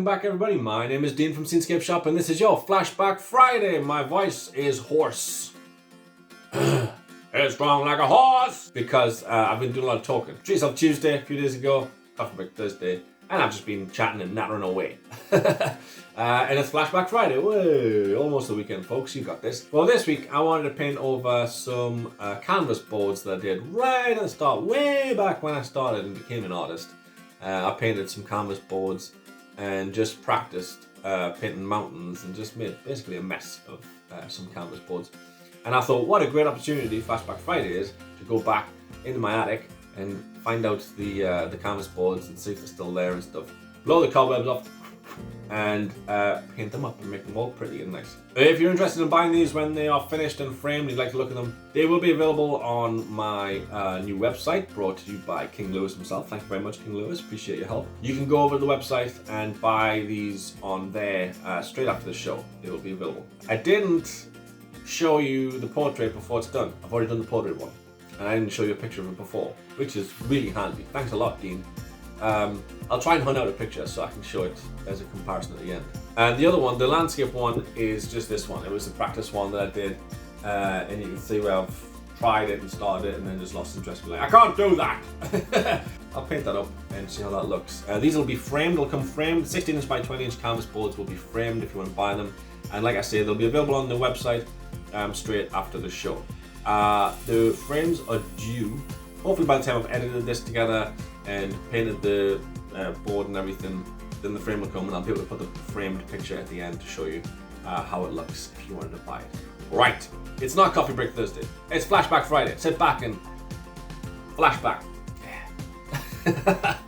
back everybody, my name is Dean from Moonscapes Shop and this is your Flashback Friday. My voice is hoarse. It's strong like a horse! Because I've been doing a lot of talking. Treat yourself Tuesday a few days ago, coffee break Thursday, and I've just been chatting and nattering away. And it's Flashback Friday. Whoa, almost the weekend folks, you got this. Well, this week I wanted to paint over some canvas boards that I did right at the start, way back when I started and became an artist. I painted some canvas boards and just practiced painting mountains and just made basically a mess of some canvas boards. And I thought, what a great opportunity Flashback Friday is to go back into my attic and find out the canvas boards and see if they're still there and stuff. Blow the cobwebs off and paint them up and make them all pretty and nice. If you're interested in buying these when they are finished and framed and you'd like to look at them, they will be available on my new website brought to you by King Lewis himself. Thank you very much, King Lewis. Appreciate your help. You can go over to the website and buy these on there straight after the show. They will be available. I didn't show you the portrait before it's done. I've already done the portrait one. And I didn't show you a picture of it before, which is really handy. Thanks a lot, Dean. I'll try and hunt out a picture so I can show it as a comparison at the end. And the other one, the landscape one, is just this one. It was the practice one that I did, and you can see where I've tried it and started it and then just lost interest. Like, I can't do that! I'll paint that up and see how that looks. These will be framed, they'll come framed. 16" by 20" canvas boards will be framed if you want to buy them. And like I say, they'll be available on the website straight after the show. The frames are due, hopefully by the time I've edited this together and painted the board and everything, then the frame will come and I'll be able to put the framed picture at the end to show you how it looks if you wanted to buy it. Right, it's not Coffee Break Thursday, it's Flashback Friday. Sit back and flashback. Yeah.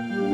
Bye.